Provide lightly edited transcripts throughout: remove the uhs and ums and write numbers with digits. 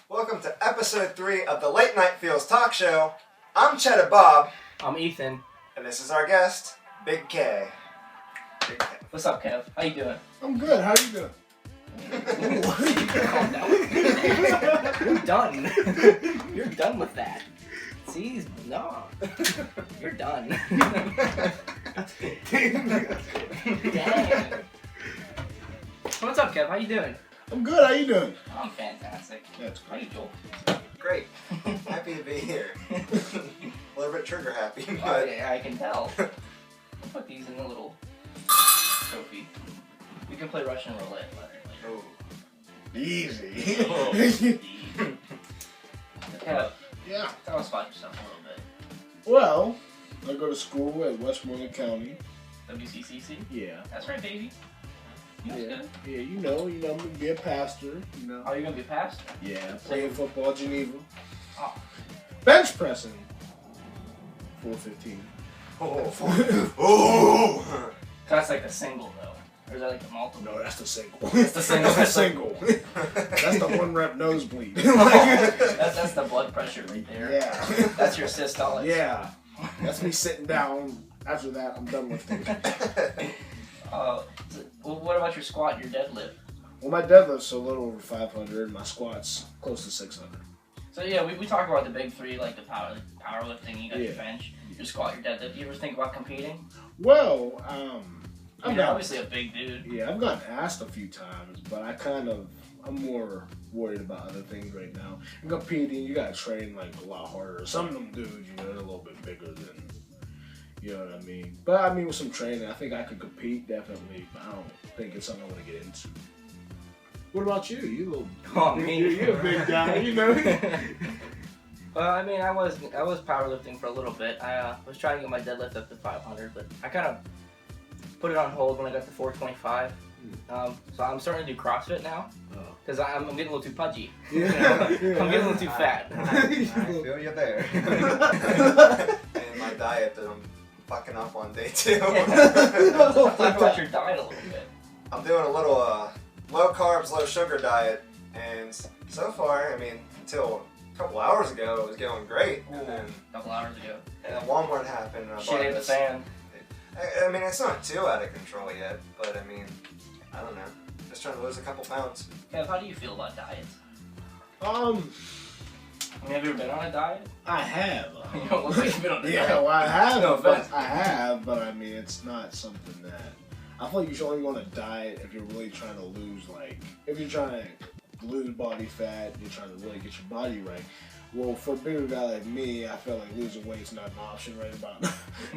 Welcome to episode 3 of the Late Night Feels talk show. I'm Cheddar Bob. I'm Ethan. And this is our guest, Big K. Big K. What's up, Kev? How you doing? I'm good. How you doing? Calm down. You're done. You're done with that. See, no. You're done. Dang. What's up, Kev? How you doing? I'm good. How you doing? I'm fantastic. That's How you, Joel? Great. Happy to be here. A little bit trigger happy, Oh, but yeah, I can tell. We'll put these in the little trophy. We can play Russian roulette later. oh, Easy. Kev, Yeah. tell us about yourself a little bit. Well, I go to school at Westmoreland County. WCCC? Yeah. That's right, baby. That's good. Yeah, you know, I'm gonna be a pastor. You know. Are you gonna be a pastor? Yeah. Playing football, Geneva. Oh. Bench pressing. 415. oh. So that's like the single though, or is that like the multiple? No, that's the single. That's the single. That's the single. That's the 1 rep nosebleed. that's the blood pressure right there. Yeah. That's your systolic. Yeah. That's me sitting down. After that, I'm done lifting. Well, what about your squat and your deadlift? Well, my deadlift's a little over 500. My squat's close to 600. So yeah, we talk about the big three, like the powerlifting. You got your Yeah. bench, your squat, your deadlift. You ever think about competing? Well, You're obviously a big dude. Yeah, I've gotten asked a few times, but I'm more worried about other things right now. In competing, you gotta train like a lot harder. Some of them dudes, you know, they're a little bit bigger than, you know what I mean? But I mean, with some training, I think I could compete definitely. But I don't think it's something I want to get into. What about you? You little, Oh, me. you're a big guy, you know. Well, I mean, I was powerlifting for a little bit. I was trying to get my deadlift up to 500, but I kind of put it on hold when I got to 425. So I'm starting to do CrossFit now because I'm getting a little too pudgy. Yeah. I'm getting a little too fat. I feel you there. And my diet that I'm fucking up on day 2. Talk about your diet a little bit. I'm doing a little low carbs, low sugar diet, and so far, I mean, until a couple hours ago, it was going great. And then A couple hours ago. Walmart happened. And I Shit bought hit the this. fan. I mean, it's not too out of control yet, but I mean, I don't know. Just trying to lose a couple pounds. Kev, how do you feel about diets? Um, I mean, have you ever been on a diet? I have. You don't look like you've been on a Yeah, diet. well, I have. No offense. I have, but I mean, it's not something that I feel like you should only go on a diet if you're really trying to lose, like, if you're trying to lose body fat, you're trying to really get your body right. Well, for a bigger guy like me, I feel like losing weight's not an option right about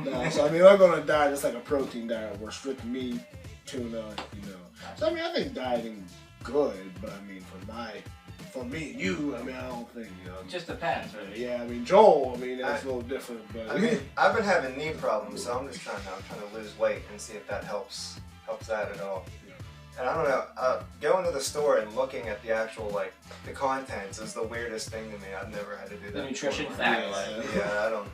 now. So I mean, if I go on a diet, it's like a protein diet where strict meat, tuna, you know. So I mean, I think dieting good, but I mean, for me and you, I mean, I don't think, you know. It just depends, really. Yeah, I mean, Joel, I mean, that's a little different, but I mean, I've been having knee problems, so I'm just trying to lose weight and see if that helps that at all. And I don't know, going to the store and looking at the actual, like, the contents is the weirdest thing to me. I've never had to do that. The nutrition before. facts. Yeah, I don't.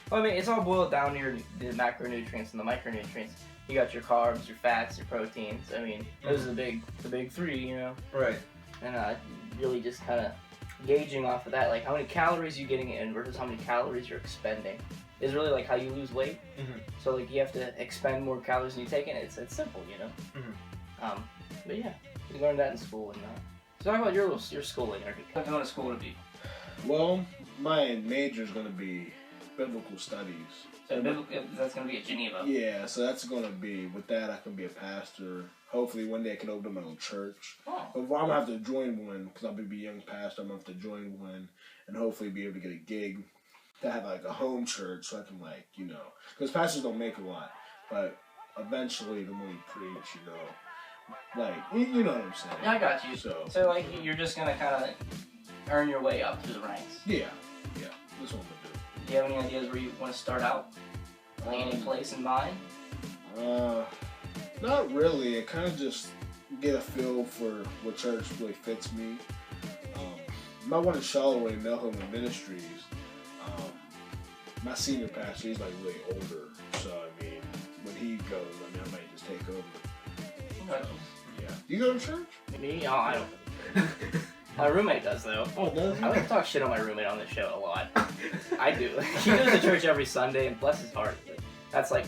Well, I mean, it's all boiled down to the macronutrients and the micronutrients. You got your carbs, your fats, your proteins. I mean, those are the big three, you know. Right. And really just kind of gauging off of that, like how many calories you're getting in versus how many calories you're expending, is really like how you lose weight. Mm-hmm. So like you have to expend more calories than you take in. It's simple, you know. Mm-hmm. But yeah, you learn that in school and so talk about your schooling. What are you going to school to be? well, my major is going to be biblical studies. So that's going to be at Geneva. Yeah, so that's going to be, with that, I can be a pastor. Hopefully one day I can open my own church. Oh. But I'm going to have to join one, because I'll be a young pastor. I'm going to have to join one and hopefully be able to get a gig to have like a home church so I can, like, you know, because pastors don't make a lot, but eventually the more you preach, you know, like, you know what I'm saying. Yeah, I got you. So like you're just going to kind of earn your way up through the ranks. yeah, that's what I'm going to do. Do you have any ideas where you want to start out? Like any place in mind? Not really. I kind of just get a feel for what church really fits me. My one in Charlotte, Melvin Ministries, my senior pastor, he's like really older. So, I mean, when he goes, I mean, I might just take over. Okay. Yeah. You go to church? Me? Oh, I don't. My roommate does, though. Oh, does he? I like to talk shit on my roommate on the show a lot. I do. He goes to church every Sunday, and bless his heart. But that's like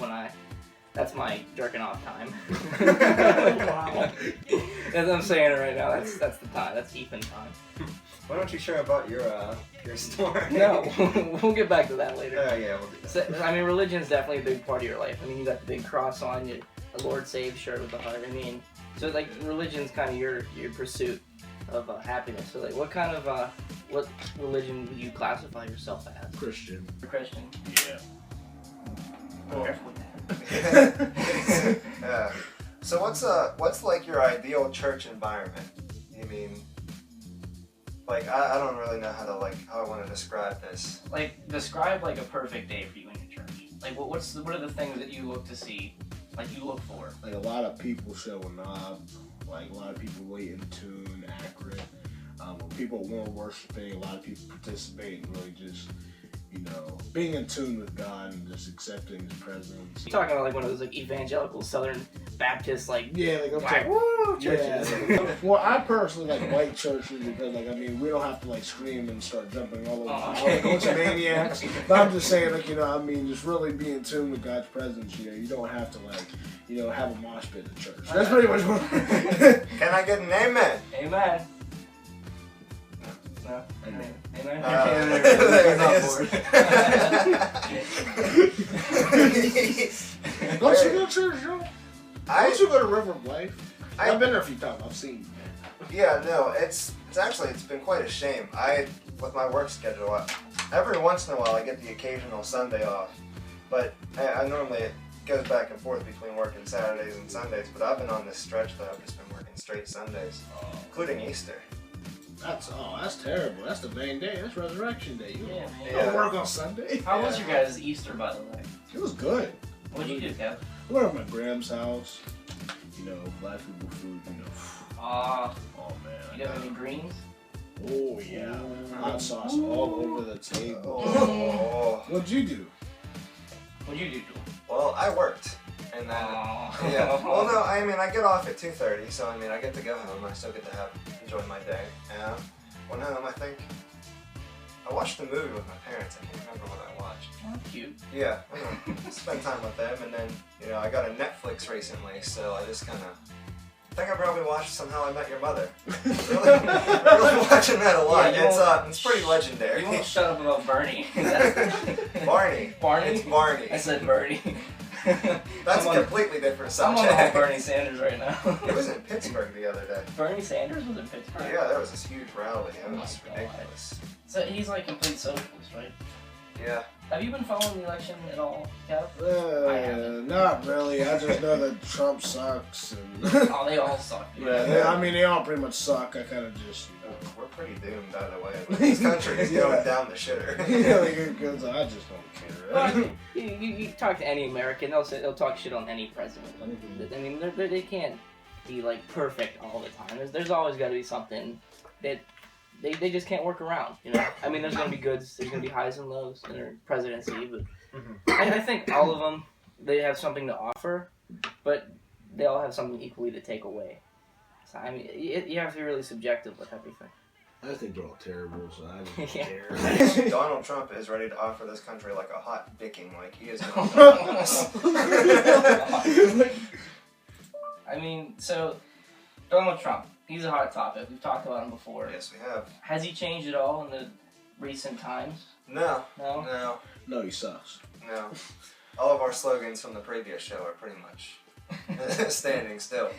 that's my jerking off time. Wow. As I'm saying it right now, that's the time. That's Ethan time. Why don't you share about your story? No, we'll get back to that later. Yeah, we'll do that. So, I mean, religion is definitely a big part of your life. I mean, you got the big cross on you, the Lord Save shirt with the heart. I mean, so like religion's kind of your pursuit of happiness. So like, what kind of what religion would you classify yourself as? Christian. You're Christian. Yeah. Be careful with that. Yeah. So what's like your ideal church environment? You mean, like I don't really know how I want to describe this. Like, describe like a perfect day for you in your church. Like, what are the things that you look to see? Like, you look for? Like a lot of people showing up. Like a lot of people really in tune, accurate. When people weren't worshiping, a lot of people participate and really just, being in tune with God and just accepting His presence. You're talking about like one of those like evangelical Southern Baptist like I'm woo churches. Yeah. Well, I personally like white churches because we don't have to scream and start jumping all over like a bunch of maniacs. But I'm just saying just really be in tune with God's presence. You don't have to have a mosh pit at church. That's pretty much what. Can I get an amen? Amen. No. Amen. Amen. Don't you go to church, Joe? Don't you go to River of Life? I've been there a few times. I've seen you. Yeah, no, it's been quite a shame. With my work schedule, every once in a while I get the occasional Sunday off, but I normally it goes back and forth between working Saturdays and Sundays. But I've been on this stretch that I've just been working straight Sundays, including Easter. That's terrible. That's the main day. That's Resurrection Day. You Yeah, don't work on Sunday. How was your guys' Easter, by the way? It was good. What'd you do, Kev? I went to my Graham's house. Black people food. Oh man. You have any greens? Oh yeah. Hot sauce all over the table. Oh. What'd you do? What'd you do, Joel? Well, I worked, and then yeah. Well, no, I get off at 2:30, so I get to go home. I still get to enjoy my day. Yeah. Went home. I think I watched a movie with my parents. I can't remember what I watched. Oh, cute. Yeah. Spend time with them, and then I got a Netflix recently, so I just kind of. I think I probably watched Somehow I Met Your Mother. really watching that a lot. Yeah, it's pretty legendary. You won't shut up about Bernie. Barney. Barney? It's Barney. I said Bernie. That's a completely different I'm subject. on all Bernie Sanders right now. He was in Pittsburgh the other day. Bernie Sanders was in Pittsburgh? Yeah, there was this huge rally. It Oh was my God. ridiculous. So he's like complete socialist, right? Yeah. Have you been following the election at all, Kev? I haven't. Not really. I just know that Trump sucks. And Oh, they all suck. Dude. they all pretty much suck. I kind of just, We're pretty doomed either way. This country is going down the shitter. I just don't care. Well, you talk to any American, they'll talk shit on any president. I mean, they can't be like perfect all the time. There's always got to be something that they just can't work around. I mean, there's gonna be goods, there's gonna be highs and lows in their presidency, but I think all of them they have something to offer, but they all have something equally to take away. So I mean, you have to be really subjective with everything. I think they're all terrible, so I don't Yeah. care. Donald Trump is ready to offer this country like a hot dicking, like he is going to I mean, so Donald Trump, he's a hot topic. We've talked about him before. Yes, we have. Has he changed at all in the recent times? No. No? No. No, he sucks. No. All of our slogans from the previous show are pretty much standing still.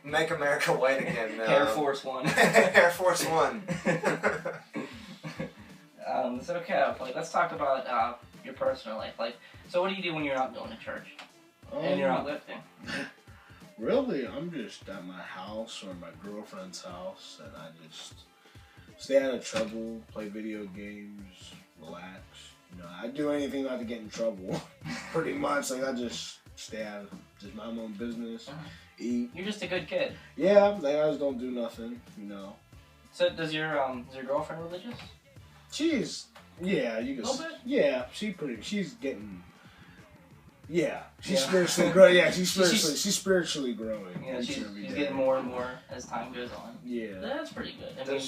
Make America white again. Air Force One. Air Force One. So Kev, let's talk about your personal life. So what do you do when you're not going to church and you're not lifting? Really, I'm just at my house or my girlfriend's house, and I just stay out of trouble, play video games, relax. I do anything not to get in trouble. Pretty much, I just stay out, just mind my own business, eat. You're just a good kid. Yeah, I just don't do nothing. So is your girlfriend religious? Yeah, you can. A little bit? Yeah, she's getting. Yeah, she's spiritually growing. Yeah, she's spiritually growing. Yeah, she's getting more and more as time goes on. Yeah, that's pretty good. I mean,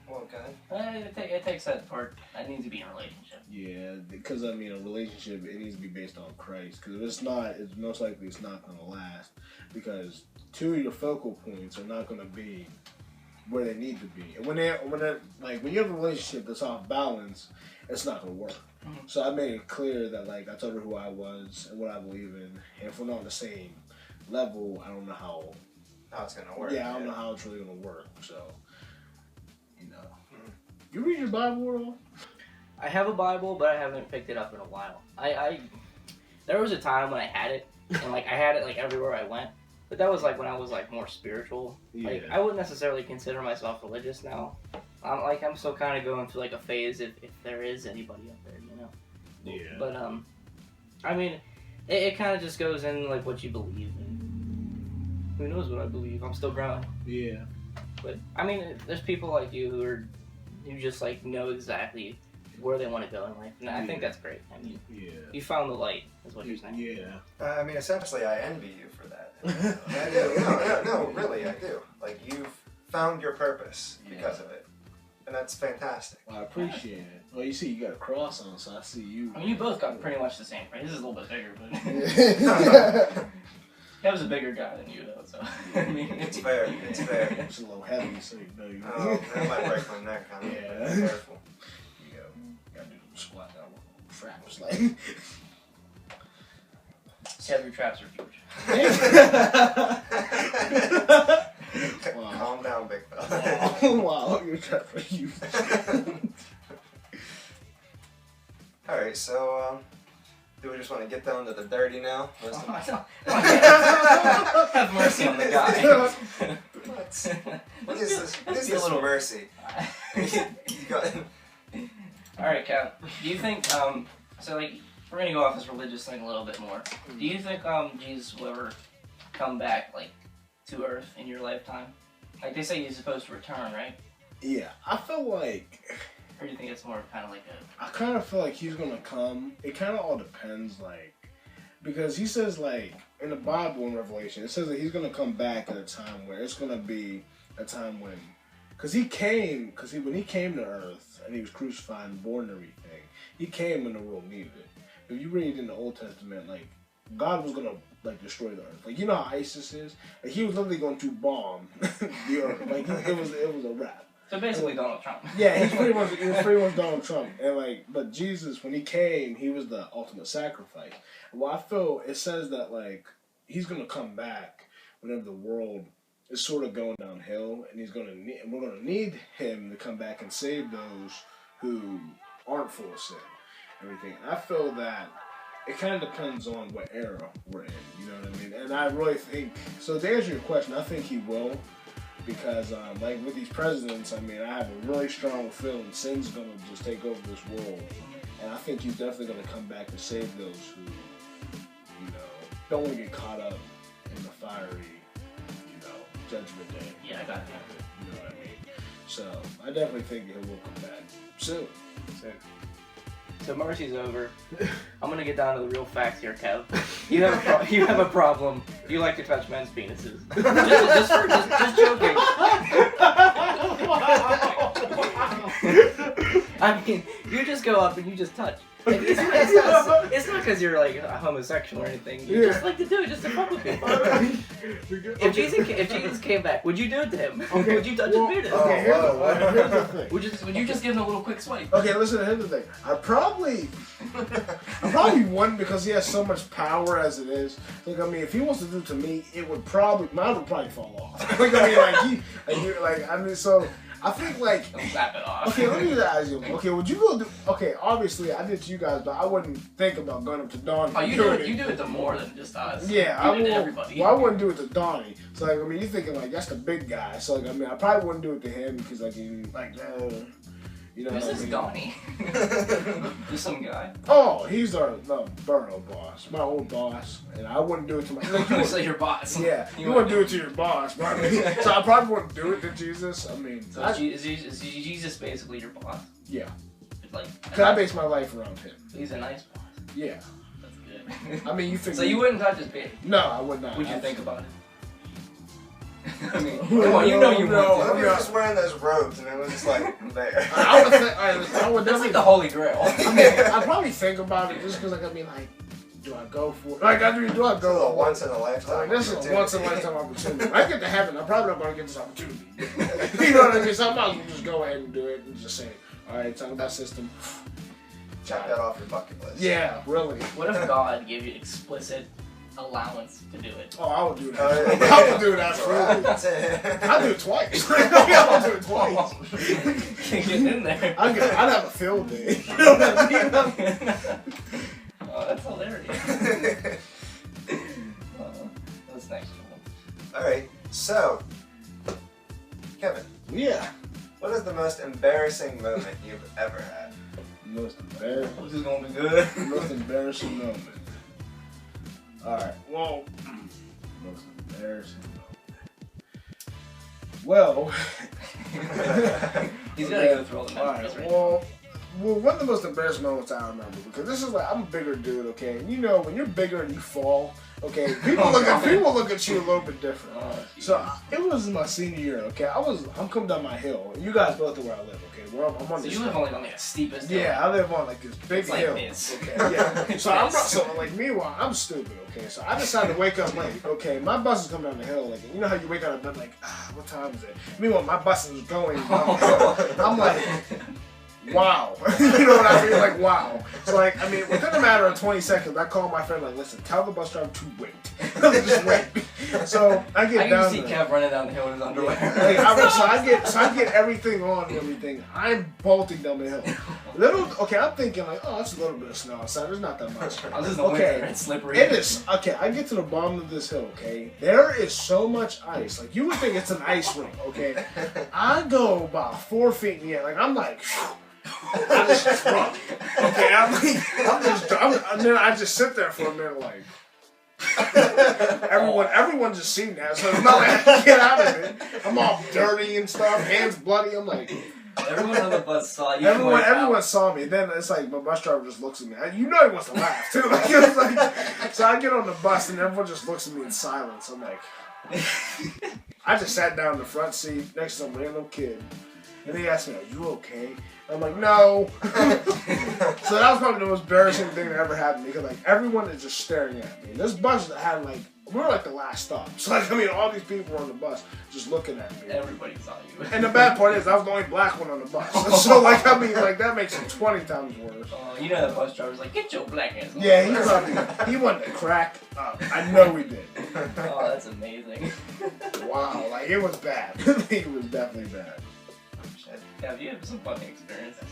well, okay. It takes that part. I need to be in a relationship. Yeah, because I mean, a relationship, it needs to be based on Christ. Because if it's not, it's most likely it's not going to last. Because two of your focal points are not going to be where they need to be. And when you have a relationship that's off balance, it's not going to work. Mm-hmm. So I made it clear that I told her who I was and what I believe in. And if we're not on the same level, I don't know how it's going to work. Yeah, I don't know how it's really going to work. So, you read your Bible at all? I have a Bible, but I haven't picked it up in a while. There was a time when I had it, and I had it everywhere I went. But that was when I was more spiritual. Yeah. I wouldn't necessarily consider myself religious now. I'm still kind of going through a phase if there is anybody out there, Yeah. But I mean, it kind of just goes in what you believe, and who knows what I believe. I'm still growing. Yeah. But I mean, there's people like you who just know exactly where they want to go in life, and I think that's great. I mean, you found the light, is what you're saying. Yeah. I mean, essentially, I envy you for that. I do. No, really, I do. You've found your purpose because of it, and that's fantastic. Well, I appreciate it. Well, you see, you got a cross on, so I see you. I mean, you both got pretty much the same. Right? His is a little bit bigger, but that was a bigger guy than you, though. So I mean, it's fair. It's fair. It's a little heavy, so you know you. Oh, that might break my neck. Be careful. Gotta do some squat down with traps, Heavy traps are huge. Wow. Calm down, big fella. Wow, your traps are huge. Alright, so, do we just want to get down to the dirty now? Have mercy on the guy. What is this mercy? Alright, Kev, do you think, we're going to go off this religious thing a little bit more. Do you think Jesus will ever come back, to Earth in your lifetime? They say he's supposed to return, right? Yeah, I feel like... Or do you think it's more kind of I kind of feel like he's going to come. It kind of all depends, because he says, in the Bible in Revelation, it says that he's going to come back at a time where it's going to be a time when... Because when he came to Earth, and he was crucified and born and everything, he came when the world needed it. If you read in the Old Testament, God was gonna destroy the earth. You know how ISIS is. He was literally going to bomb the earth. It was a wrap. So basically, Donald Trump. Yeah, he was pretty much Donald Trump. And but Jesus, when he came, he was the ultimate sacrifice. Well, I feel it says that he's gonna come back whenever the world is sort of going downhill, and we're gonna need him to come back and save those who aren't full of sin. Everything. I feel that it kind of depends on what era we're in, you know what I mean? And I really think, so to answer your question, I think he will, because with these presidents, I mean, I have a really strong feeling sin's going to just take over this world, and I think he's definitely going to come back to save those who, don't want to get caught up in the fiery, judgment day. Yeah, I got that. You know what I mean? So, I definitely think he will come back soon. So Marcy's over. I'm gonna get down to the real facts here, Kev. You have a problem. You like to touch men's penises. just joking. I mean, you just go up and you just touch. It's not because you're a homosexual or anything. You just like to do it just to fuck with people. If Jesus came back, would you do it to him? Okay, would you touch his penis? Okay, here's the thing. Would you just give him a little quick swipe? Okay, listen, here's the thing. I probably wouldn't, because he has so much power as it is. If he wants to do it to me, mine would probably fall off. So I think Slap it off. Okay, let me just ask you. Okay, would you go do? Okay, obviously I did to you guys, but I wouldn't think about going up to Donnie. Oh, you do it to more than just us. Yeah, I would. Everybody. Well, I wouldn't do it to Donnie. So you're thinking that's the big guy. So I probably wouldn't do it to him because Who's this Donnie? Just some guy? Oh, he's our borough boss, my old boss, and I wouldn't do it to my. You say your boss. Yeah, you wouldn't do it to your boss, but so I probably wouldn't do it to Jesus. So is Jesus basically your boss? Yeah. Cause I base my life around him. He's a nice boss. Yeah. That's good. I mean, you think. So you wouldn't touch his baby? No, I would not. Would you think about it? I mean, Come come on, you know you no, want What to. if you're just wearing those robes and it was just like there? I would think. I would That's definitely. like the Holy Grail. I mean, I'd probably think about it just because, like, I mean, like, do I go for it? Like, do I This is go a for once in a lifetime. Like, this is a opportunity. once in a lifetime opportunity. When I get to heaven, I'm probably not going to get this opportunity. You know what I mean? So I might as well just go ahead and do it and just say, all right, talk about system. Check that off your bucket list. Yeah, really. What if God gave you explicit allowance to do it? Oh, I would do that. I would do it, absolutely. That's it. I'd do it twice. I would do it twice. Can't get in there. I'd have a field day. You know what I mean? Oh, that's hilarious. What's next? Alright, so, Kevin, Yeah. what is the most embarrassing moment you've ever had? Most embarrassing. This is gonna be good. Most embarrassing moment. Alright, well, most embarrassing moment. Well, He's gotta go through all the memories alright, right well, one of the most embarrassing moments I remember, because this is like, I'm a bigger dude, okay, and you know, when you're bigger and you fall, okay, people look at you a little bit different. now. So it was my senior year, okay. I'm coming down my hill. And you guys both know where I live, okay. I'm on So this. you live on like the steepest hill. Yeah, I live on like this big It's like hill. this. Okay, yeah. So like meanwhile, I'm stupid, okay. So I decided to wake up late. Okay, my bus is coming down the hill, like, and you know how you wake up and like, what time is it? Meanwhile, my bus is going down the hill. I'm like, wow. You know what I mean? Like, wow. So, like, I mean, within a matter of 20 seconds, I call my friend, like, listen, tell the bus driver to wait. Just wait. So, I get I down can see there. Kev running down the hill in his underwear. Like, I get everything on and everything. I'm bolting down the hill. I'm thinking, like, oh, that's a little bit of snow outside. There's not that much. I was in the winter. It's slippery. It is. Okay, I get to the bottom of this hill, okay? There is so much ice. Like, you would think it's an ice rink, okay? I go about 4 feet in the air. Like, I'm like, I just drunk. Okay, and then I just sit there for a minute, like, everyone just seen that, so it's not like I can get out of it. I'm all dirty and stuff, hands bloody. I'm like, Everyone on the bus saw you. everyone saw me. Then it's like my bus driver just looks at me. You know he wants to laugh too. Like, it was like, so I get on the bus and everyone just looks at me in silence. I'm like, I just sat down in the front seat next to some random kid, and he asked me, "Are you okay?" I'm like, no. So that was probably the most embarrassing thing that ever happened because like everyone is just staring at me. This bus that had like, we were like the last stop. So like, I mean, all these people were on the bus just looking at me. Everybody saw you. And the bad part is I was the only black one on the bus. So like, I mean, like that makes it 20 times worse. You know the bus driver's like, get your black ass. Yeah, he wanted to crack up. I know he did. Oh, that's amazing. Wow, like it was bad. It was definitely bad. Yeah, you have some funny experiences.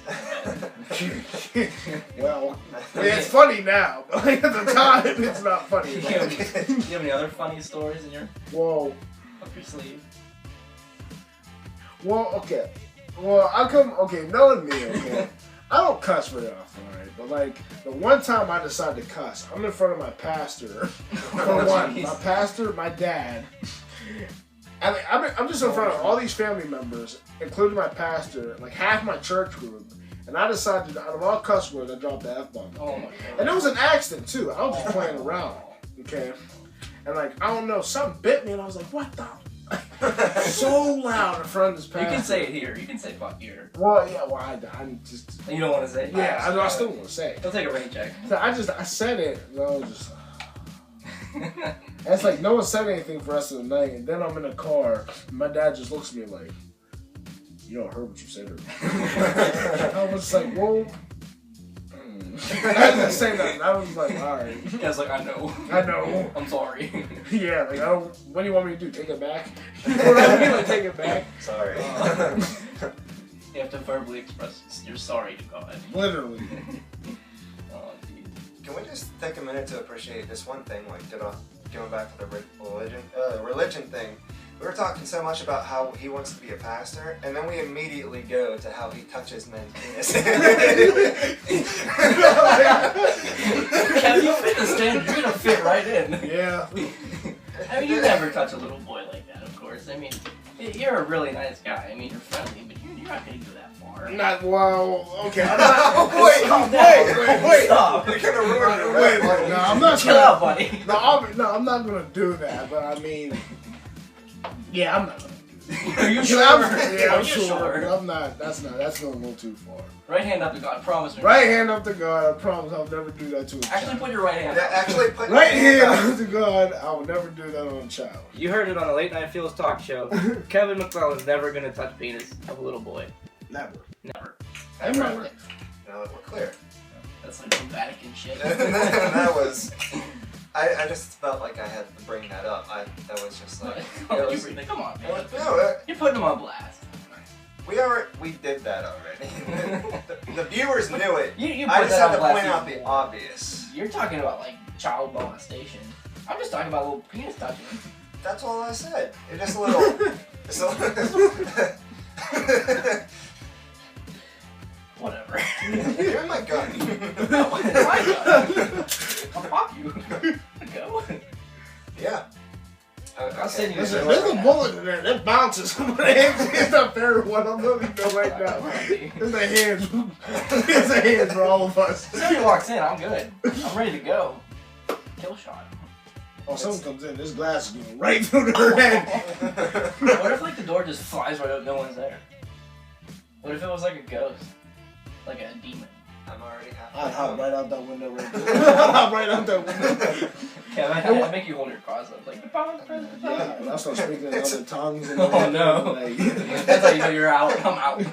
Well, it's funny now, but like at the time, it's not funny. Do you have any other funny stories in your up your sleeve? Well, okay. Well, knowing me, okay, I don't cuss very often, alright? But like, the one time I decided to cuss, I'm in front of my pastor. For one, my pastor, my dad. And like, I'm just in front of all these family members, including my pastor, like half my church group, and I decided, out of all cuss words, I dropped the F-bomb. Oh my god. And it was an accident, too. I was just playing around, okay? And like, I don't know, something bit me, and I was like, what the? So loud in front of this pastor. You can say it here. You can say fuck here. Well, yeah, well, I'm just... You don't want to say it? Yeah, I still want to say it. He'll take a rain check. So I said it, and I was just... And it's like, no one said anything for the rest of the night, and then I'm in a car, and my dad just looks at me like, you don't heard what you said. I was like, well... I didn't say nothing. I was like, alright. I was like, I know. I'm sorry. Yeah, like, what do you want me to do? Take it back? You know what I mean? Like, take it back? Sorry. You have to verbally express you're sorry to God. Literally. Oh, geez. Can we just take a minute to appreciate this one thing, like going back to the religion thing? We were talking so much about how he wants to be a pastor, and then we immediately go to how he touches men's penises. Can you fit the standard? You're gonna fit right in. Yeah. I mean, you never touch a little boy like that, of course. I mean, you're a really nice guy. I mean, you're friendly, but you're You're not gonna go that far. Not well. Okay. I'm not. Wait. Stop. You're gonna ruin your Wait. buddy. No, I'm not. Chill out, buddy. No, I'm not gonna do that. But I mean, yeah, I'm not gonna. Are you sure? I'm Are you sure. I'm not. That's going a little too far. Right hand up to God. Promise me. Right hand up to God. I promise I'll never do that to a child. Actually, put your right hand. up. Actually, put Right your hand up to God. I will never do that on a child. You heard it on the Late Night Feels talk show. Kevin McClellan's never gonna touch penis of a little boy. Never. Never. Ever. Now that we're clear. That's like some Vatican shit. That was. I just felt like I had to bring that up. That was just like. Oh, you bring it. Come on, man. No, You're putting him on blast. we did that already. the viewers knew it. You I put just that had on to blast point out even the more. obvious. You're talking about like child molestation. I'm just talking about a little penis touching. That's all I said. It's just a little. It's a little Whatever. Give me my gun. My God. I'll pop you. Go. Yeah. I'll send you Listen, this. there's a bullet in there that bounces. It's a fair one. I'm letting you know right now. It's a hands. It's a hands for all of us. If somebody walks in, I'm good. I'm ready to go. Kill shot. Oh, someone comes in, this glass is going right through their head. What if like the door just flies right up, no one's there? What if it was like a ghost? Like a demon? I'm already half. I'd hop right out that window right there. I'd hop right out that window. Kevin, I'd make you hold your cross up like the power of present. Yeah, and I start speaking in other tongues. And Oh, no. like, That's how you know you're out. I'm out.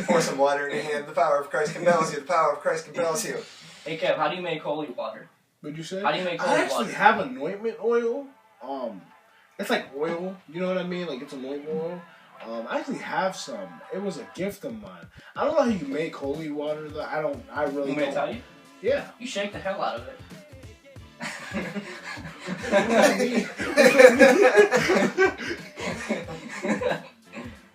Pour some water in your hand. The power of Christ compels you. The power of Christ compels you. Hey Kev, how do you make holy water? what'd you say? How do you make I holy actually water? have anointment oil. It's like oil. You know what I mean? Like it's anointment oil. I actually have some. It was a gift of mine. I don't know how you make holy water though. I really You may don't. tell you? Yeah. You shake the hell out of it.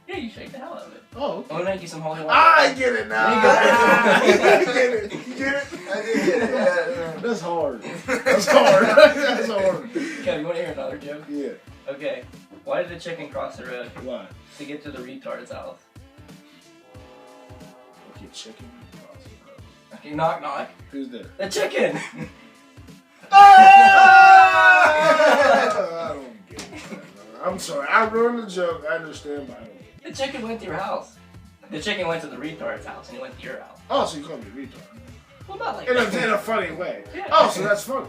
Yeah, you shake the hell out of it. Oh, okay. I'm gonna make you some holy water. I get it now. You got it. I get it. You get it? I did get it. Yeah. That's hard. That's hard. That's hard. Kev, you wanna hear another joke? Yeah. Okay. Why did the chicken cross the road? Why? To get to the retard's house. Okay, chicken. Okay, knock knock. Who's there? The chicken! I don't get it. I'm sorry. I ruined the joke. I understand, but I don't get it. The chicken went to your house. The chicken went to the retard's house and he went to your house. Oh, so you call me a retard. Well, not like In that. a funny way. Yeah. Oh, so that's funny.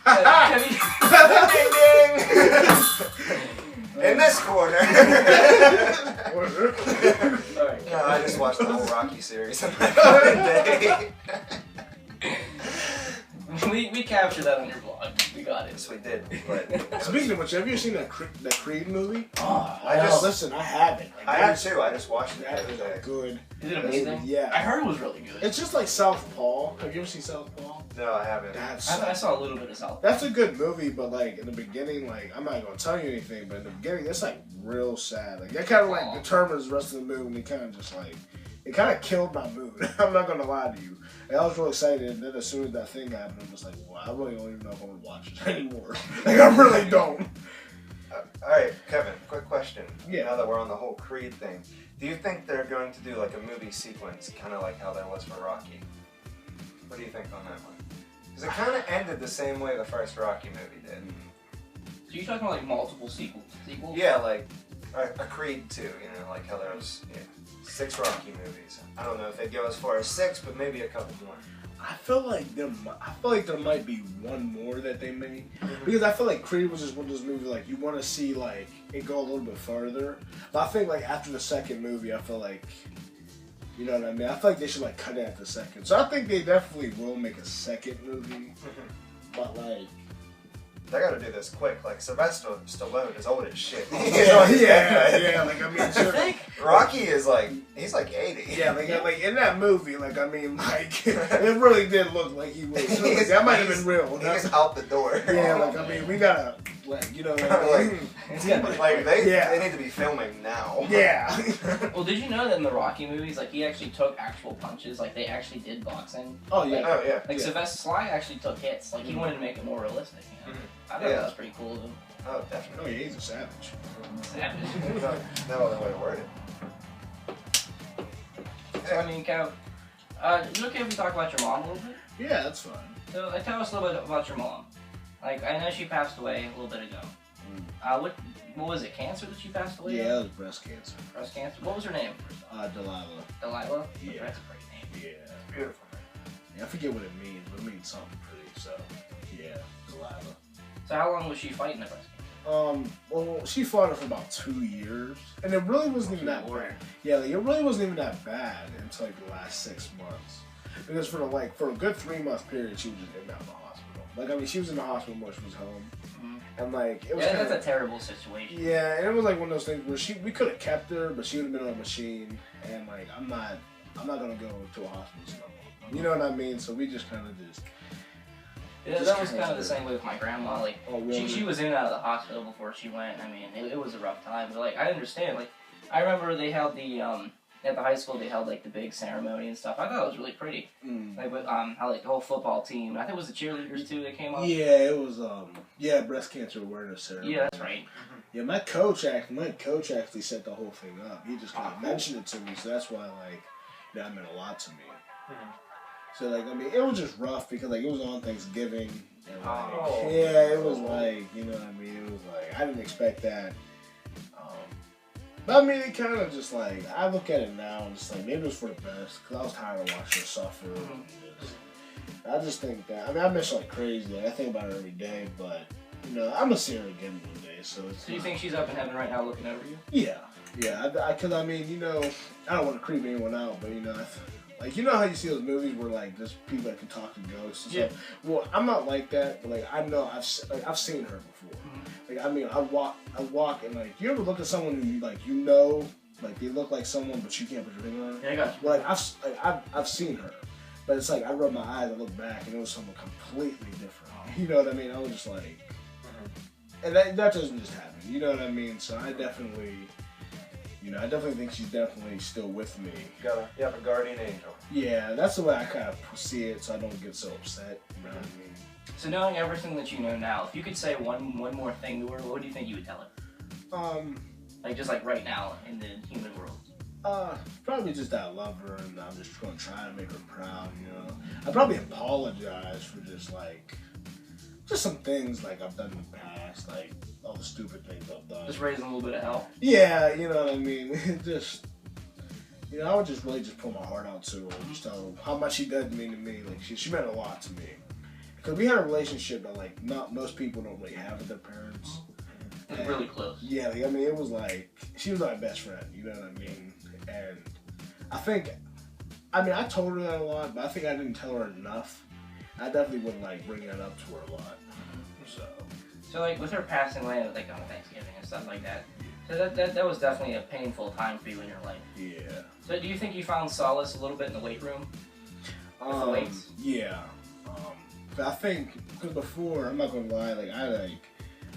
Have you... In this corner. Alright. No, I just watched the whole Rocky series in my fucking day. We captured that on your blog. We got it. Yes, we did. But Speaking of which, have you seen that Creed movie? Oh, I just- Listen, I haven't. I had too. I just watched it the That other is day. a good. Is it amazing? Yeah. I heard it was really good. It's just like Southpaw. Have you ever seen Southpaw? No, I haven't. I saw a little bit of South. That's a good movie, but like in the beginning, like I'm not gonna tell you anything, but in the beginning, it's like real sad. Like that kind of like determines the rest of the movie. Kind of just like it kind of killed my mood. I'm not gonna lie to you. And I was really excited, and then as soon as that thing happened, I'm just like, well, I really don't even know if I'm gonna watch it anymore. Like I really don't. All right, Kevin. Quick question. Yeah. Now that we're on the whole Creed thing, do you think they're going to do like a movie sequence, kind of like how there was for Rocky? What do you think on that one? Because it kind of ended the same way the first Rocky movie did. So you're talking about like multiple sequels? Yeah, like a Creed 2, you know, like how there was 6 Rocky movies. I don't know if they'd go as far as 6, but maybe a couple more. I feel like there might be one more that they made because I feel like Creed was just one of those movies like you want to see like it go a little bit further. But I think like after the second movie, I feel like you know what I mean. I feel like they should like cut it at the second. So I think they definitely will make a second movie. But like. They gotta do this quick. Like Sylvester Stallone is old as shit. Yeah. Like I mean, sure. Rocky is like he's like 80. Yeah, like in that movie, like I mean, like it really did look like he was. So, like, that might have been real. He's out the door. Yeah, like I mean, we gotta like you know It's gonna be like they need to be filming now. Yeah. Well, did you know that in the Rocky movies, like he actually took actual punches, like they actually did boxing. Oh yeah. Oh yeah. Like Sylvester Sly actually took hits, like he wanted to make it more realistic. You know? I thought that was pretty cool of him. Oh definitely. Oh yeah, he's a savage. Savage. No other way to word it. So, I mean, kind of, is it okay if we talk about your mom a little bit? Yeah, that's fine. So, tell us a little bit about your mom. Like, I know she passed away a little bit ago. What was it, cancer that she passed away? Yeah, it was breast cancer. Breast cancer? What was her name? Delilah. Delilah? Yeah. That's a great name. Yeah. It's beautiful, man. Yeah, I forget what it means, but it means something pretty, so, yeah, Delilah. So how long was she fighting the breast cancer? Well, she fought it for about 2 years, and it really wasn't even that bad. Yeah, like, it really wasn't even that bad until like the last 6 months, because for a good 3-month period, she was just in and out of the hospital. Like, I mean, she was in the hospital when she was home, and like it was. Yeah, that's a terrible situation. Yeah, and it was like one of those things where we could have kept her, but she would have been on a machine, and like I'm not gonna go to a hospital no more. You know what I mean? So we just kind of just. Yeah, that was kind of the same way with my grandma. Like, really? she was in and out of the hospital before she went. I mean, it was a rough time. But, like, I understand. Like, I remember they held at the high school, they held, like, the big ceremony and stuff. I thought it was really pretty. Like, with, how, like, the whole football team. I think it was the cheerleaders, too, that came up. Yeah, it was, breast cancer awareness ceremony. Yeah, that's right. Yeah, my coach actually set the whole thing up. He just kind of mentioned it to me, so that's why, like, that meant a lot to me. So, like, I mean, it was just rough because, like, it was on Thanksgiving. And, like, yeah, it was like, you know what I mean? It was like, I didn't expect that. But, I mean, it kind of just, like, I look at it now and just, like, maybe it was for the best because I was tired of watching her suffer. I just think that, I mean, I miss her like crazy. Like, I think about her every day, but, you know, I'm going to see her again one day. So you think she's up in heaven right now looking over you? Yeah. Yeah, because, I mean, you know, I don't want to creep anyone out, but, you know, like, you know how you see those movies where, like, there's people that can talk to ghosts and stuff? Well, I'm not like that, but, like, I know I've seen her before. Like, I mean, I walk, and, like, you ever look at someone who, like, you know, like, they look like someone, but you can't put your finger on it? Yeah, I got you. Like, I've seen her, but it's like, I rub my eyes, I look back, and it was someone completely different. You know what I mean? I was just like, and that doesn't just happen, you know what I mean? So I definitely think she's definitely still with me. You have a guardian angel. Yeah, that's the way I kind of see it, so I don't get so upset. You know what I mean? So knowing everything that you know now, if you could say one more thing to her, what do you think you would tell her? Like, just like right now in the human world. Probably just that I love her and I'm just going to try to make her proud, you know. I probably apologize for just some things like I've done in the past, like all the stupid things I've done. Just raising a little bit of hell. Yeah, you know what I mean. Just, you know, I would just really just put my heart out to her, just tell her how much she does mean to me. Like she meant a lot to me, because we had a relationship that like not most people don't really have with their parents. It's really close. Yeah, like, I mean, it was like she was my best friend. You know what I mean? And I told her that a lot, but I think I didn't tell her enough. I definitely wouldn't like bring that up to her a lot. So like with her passing away, like on Thanksgiving and stuff like that, so that was definitely a painful time for you in your life. Yeah. So do you think you found solace a little bit in the weight room? With the weights? Yeah. I think because before, I'm not gonna lie, like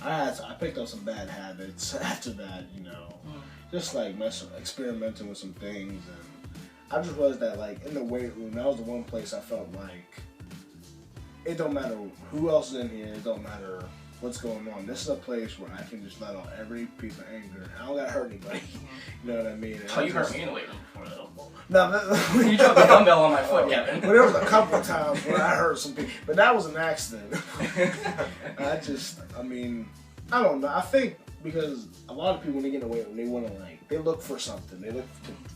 I picked up some bad habits after that, you know, just like experimenting with some things, and I just realized that like in the weight room, that was the one place I felt like it don't matter who else is in here, it don't matter what's going on. This is a place where I can just let out every piece of anger. I don't gotta hurt anybody. You know what I mean? And you hurt me in the weight room before though. No, you dropped a dumbbell on my foot, Kevin. But there was a couple of times where I hurt some people, but that was an accident. I don't know. I think because a lot of people when they get in the weight room, they want to they look for something. They look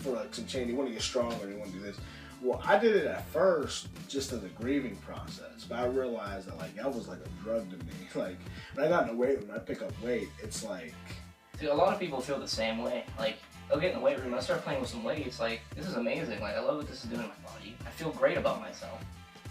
for like some change. They want to get stronger. They want to do this. Well, I did it at first just as a grieving process, but I realized that like that was like a drug to me. Like when I got in the weight room, I pick up weight. It's like, see, a lot of people feel the same way. Like I'll get in the weight room, I start playing with some weights. Like this is amazing. Like I love what this is doing to my body. I feel great about myself.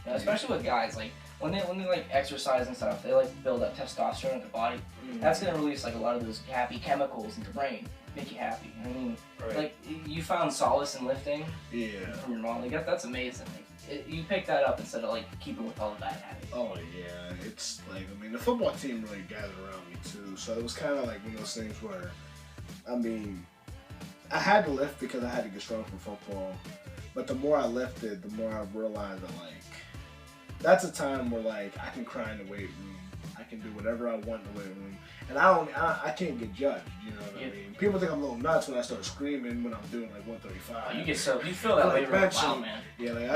You know, especially with guys, like when they like exercise and stuff, they like build up testosterone in their body. That's gonna release like a lot of those happy chemicals in your brain, make you happy. I mean, like you found solace in lifting. Yeah. From your mom, like that's amazing. Like, you picked that up instead of like keeping with all the bad habits. Oh yeah, it's like the football team really gathered around me too, so it was kind of like one of those things where, I had to lift because I had to get strong for football, but the more I lifted, the more I realized that like that's a time where like I can cry in the weight room. can do whatever I want in the living room, and I can't get judged. You know what I mean? People think I'm a little nuts when I start screaming when I'm doing like 135. Oh, you feel that way real loud, man. Yeah, like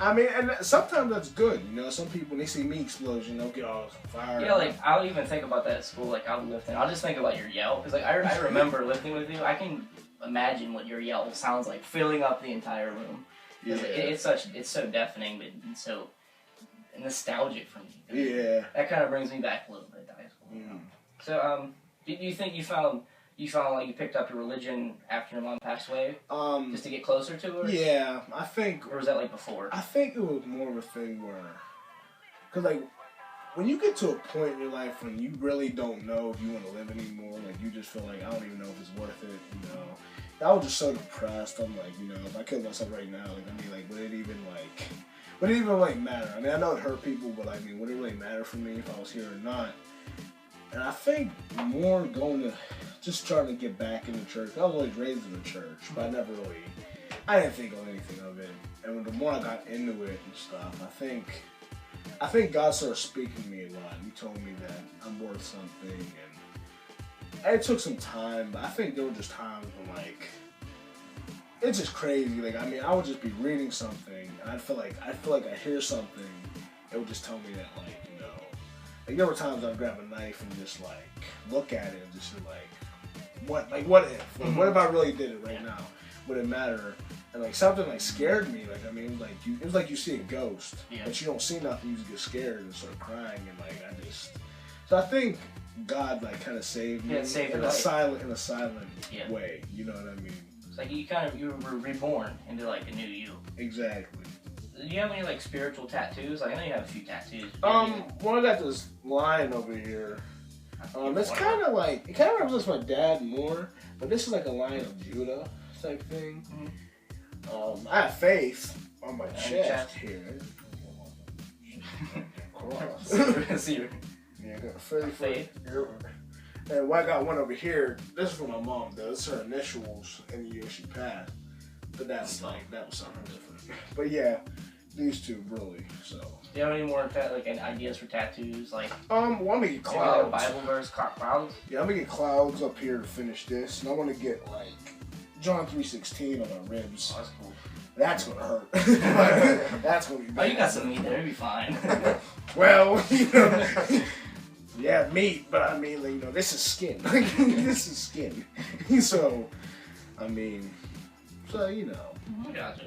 I mean, and sometimes that's good, you know. Some people, when they see me explosion, they'll get all fired. Yeah, like, I'll even think about that at school, like, I'll be lifting. I'll just think about your yell, because, like, I remember lifting with you. I can imagine what your yell sounds like, filling up the entire room. Yeah. It's so deafening, but so nostalgic for me. Yeah. That kind of brings me back a little bit to high school. Mm. So, do you think you found like you picked up your religion after your mom passed away? Just to get closer to her? Yeah, I think... Or was that like before? I think it was more of a thing where... Because, like, when you get to a point in your life when you really don't know if you want to live anymore, like, you just feel like, I don't even know if it's worth it, you know. I was just so depressed. I'm like, you know, if I killed myself right now, like, I mean, like, would it even matter? I mean, I know it hurt people, but, I mean, would it really matter for me if I was here or not? And I think more going to... Just trying to get back in the church. I was always raised in the church, but I didn't think of anything of it. And the more I got into it and stuff, I think God started speaking to me a lot. He told me that I'm worth something, and it took some time, but I think there were just times when, like, it's just crazy. Like, I mean, I would just be reading something, and I feel like I hear something, it would just tell me that, like, you know, like, there were times I'd grab a knife and just, like, look at it and just be like, what if? Like, what if I really did it right now? Would it matter? And like something like scared me. Like, I mean, it was like you see a ghost, but you don't see nothing. You just get scared and start crying, and like So I think God like kind of saved me in a silent way. You know what I mean? It's like you were reborn into like a new you. Exactly. Do you have any like spiritual tattoos? Like, I know you have a few tattoos. Well, I got this lion over here. It's kind of like, it kind of represents my dad more, but this is like a Lion of Judah type thing. Mm-hmm. I have faith on my chest here. Cross. Yeah, I got faith. And I got one over here. This is what my mom does. Her initials in the year she passed. But that was something different. But yeah, these two really. So. Do you have any more ideas for tattoos? Like, I'm gonna get clouds. Like a Bible verse, clouds. Yeah, I'm gonna get clouds up here to finish this, and I want to get like John 3:16 on my ribs. Oh, that's cool. That's gonna hurt. That's gonna be bad. Oh, you got some meat there. It'll be fine. Well, you know, yeah, meat, but I mean, like, you know, this is skin. This is skin. So, I mean, you know. I gotcha.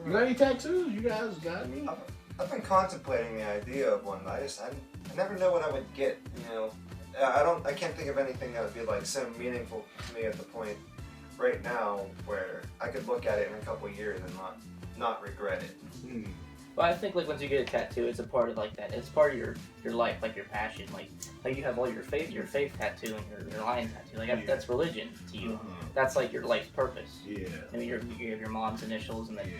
You got any tattoos? You guys got any? I've been contemplating the idea of one. I never know what I would get. You know, I can't think of anything that would be like so meaningful to me at the point right now where I could look at it in a couple of years and not regret it. Mm. Well, I think like once you get a tattoo, it's a part of like that. It's part of your life, like your passion. Like you have all your faith tattoo and your lion tattoo. Like that's religion to you. That's like your life's purpose. Yeah. I mean, you have your mom's initials, and then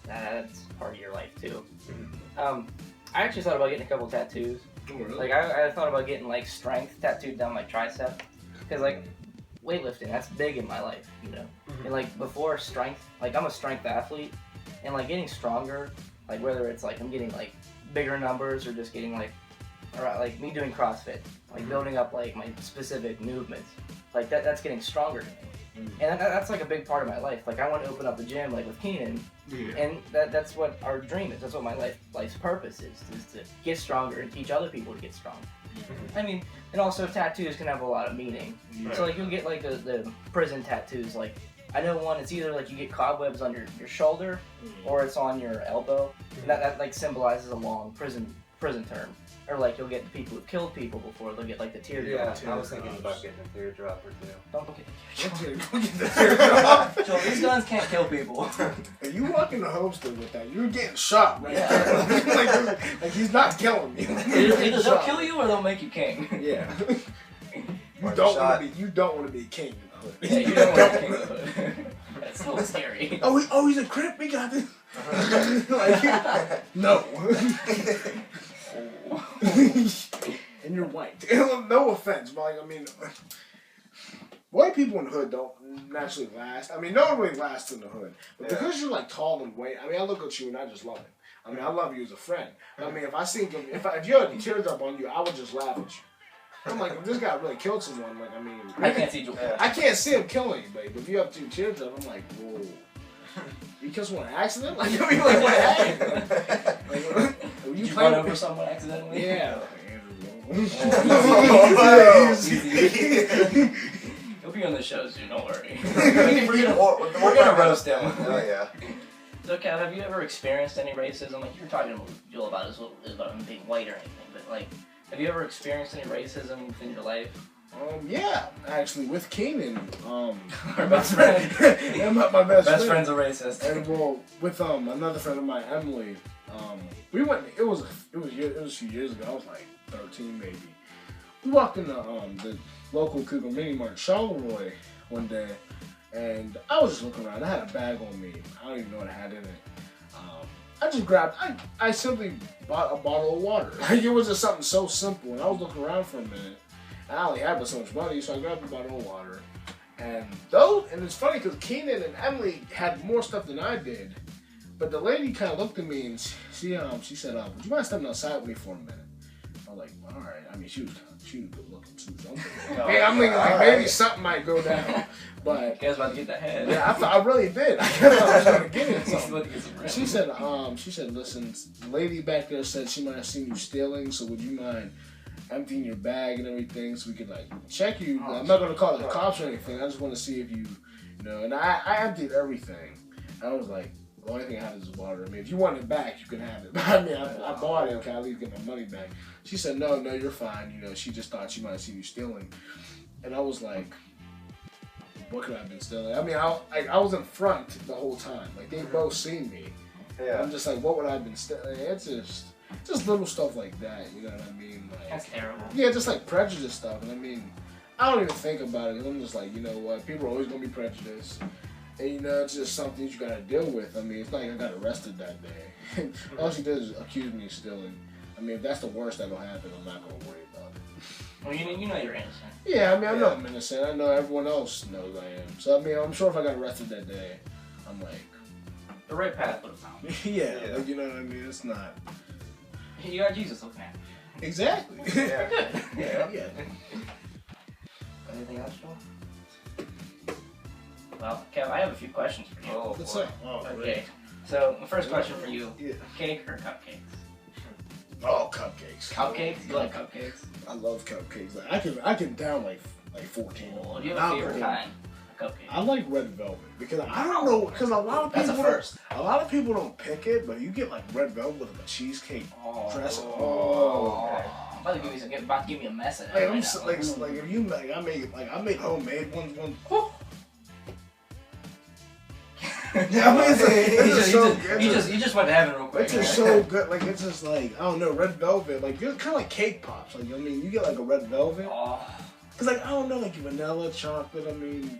that's part of your life too. Mm-hmm. I actually thought about getting a couple tattoos. Oh, really? Like I thought about getting like strength tattooed down my tricep, because like weightlifting, that's big in my life, you know. Mm-hmm. And like before strength, like I'm a strength athlete, and like getting stronger, like whether it's like I'm getting like bigger numbers or just getting like me doing CrossFit, like building up like my specific movements, like that's getting stronger to me. And that's like a big part of my life. Like I want to open up a gym like with Keenan, and that's what our dream is. That's what my life's purpose is to get stronger and teach other people to get strong. I mean, and also tattoos can have a lot of meaning. So like you'll get like the prison tattoos. Like I know one, it's either like you get cobwebs on your shoulder or it's on your elbow. And that like symbolizes a long prison term. Or like you'll get the people who've killed people before, they'll get like the teardrop. Yeah, I was thinking about getting a teardrop or two. Don't get the teardrop. Don't get the teardrop. Joel, these guns can't kill people. If you walk in the homestead with that, you're getting shot right there. like he's not killing you. Either they'll kill you or they'll make you king. Yeah. You don't want to be a king in the hood. Yeah, you don't want to be king in the hood. That's a little scary. Oh, he's a crip. We got this. No. And you're white. No offense, but like, I mean, white people in the hood don't naturally last. I mean, no one really lasts in the hood. But because you're like tall and white, I mean, I look at you and I just love it. I mean, I love you as a friend. I mean, if you had a teardrop on you, I would just laugh at you. I'm like, if this guy really killed someone, like, I mean, I can't see. I can't see him killing anybody, but if you have 2 teardrops, I'm like, whoa. You killed someone on accident? Like, I mean, like, what happened? Like, Did you run over someone accidentally? Yeah. He'll be on the show soon, don't worry. We're gonna roast him. Oh, yeah. So, Kev, have you ever experienced any racism? Like, you were talking to Joel about him being white or anything, but, like, have you ever experienced any racism within your life? Yeah, actually, with Keenan, Our best friend. and my best friend's a racist. And well, with another friend of mine, Emily, we went. It was a few years ago. I was like 13 maybe. We walked in the local Cougar Mini Mart in Charleroi one day, and I was just looking around. I had a bag on me. I don't even know what I had in it. I just grabbed. I simply bought a bottle of water. Like, it was just something so simple, and I was looking around for a minute. And I only had but so much money, so I grabbed a bottle of water. And it's funny because Keenan and Emily had more stuff than I did. But the lady kind of looked at me and she said, "Would you mind stepping outside with me for a minute?" I was like, "All right." I mean, she was good looking too. So I'm thinking like maybe something might go down. But You guys about to get that head. yeah, I really did. I thought I was gonna get it. So. She said, "Listen, the lady back there said she might have seen you stealing. So would you mind emptying your bag and everything so we could like check you? I'm not gonna call the cops or anything. I just want to see if you know." And I emptied everything. I was like, the only thing I had is water. I mean, if you want it back, you can have it. But I mean, I bought it. Can I at least get my money back? She said, no, you're fine. You know, she just thought she might have seen you stealing. And I was like, what could I have been stealing? I mean, I was in front the whole time. Like, they both seen me. Yeah. I'm just like, what would I have been stealing? It's just little stuff like that. You know what I mean? Like, That's terrible. yeah, just like prejudice stuff. And I mean, I don't even think about it. I'm just like, you know what? People are always going to be prejudiced. And, you know, it's just something you got to deal with. I mean, it's not like I got arrested that day. All she did is accuse me of stealing. I mean, if that's the worst that'll happen, I'm not going to worry about it. Well, you know you're innocent. Yeah, I mean, I know I'm innocent. I know everyone else knows I am. So, I mean, I'm sure if I got arrested that day, I'm like... The right path would have found me. yeah, like, you know what I mean? It's not... You got Jesus looking at you. Exactly. Yeah. yeah. Anything else, Joel? Well, Kev, I have a few questions for you. Oh, What's boy. up? Oh, Okay. So, the first question for you. Yeah. Cake or cupcakes? Oh, cupcakes. Cupcakes? You like cupcakes? I love cupcakes. Like, I can down like 14 of them. Do you have a favorite kind of cupcake? I like red velvet because I don't know because a lot of That's people a first. a lot of people don't pick it, but you get like red velvet with a cheesecake dressing. Oh. I'm about to give me a mess of that. Like, right I'm now. like if you make I made homemade ones. Yeah, I mean, it's so good. You just went to heaven real quick. It's just so good. Like it's just like I don't know, red velvet. Like it's kind of like cake pops. Like I mean, you get like a red velvet. Oh. Cause like I don't know, like vanilla, chocolate. I mean,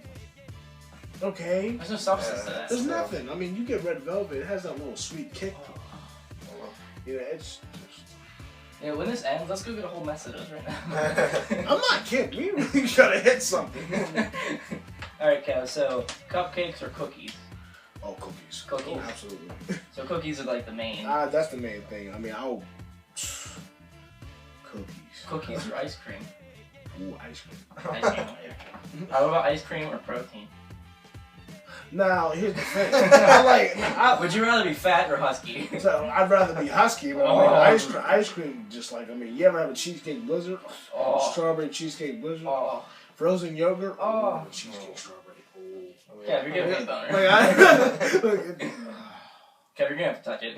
okay. There's no substance to that. There's nothing. I mean, you get red velvet. It has that little sweet kick to it. You know, it's just. Yeah, when this ends, let's go get a whole mess of those right now. I'm not kidding. We really gotta hit something. All right, Kev. So, cupcakes or cookies? Oh, cookies. Cookies. Oh, absolutely. So cookies are like the main. That's the main thing. I mean, cookies. Cookies or ice cream? Ooh, ice cream. Ice cream. How about ice cream or protein? Now, here's the thing. Would you rather be fat or husky? So I'd rather be husky, but I mean, ice cream, just like, I mean, you ever have a cheesecake blizzard? Oh. Strawberry cheesecake blizzard? Oh. Frozen yogurt? Oh. Cheesecake strawberry. Oh. Yeah, you're giving me a boner. Kev, you're gonna have to touch it.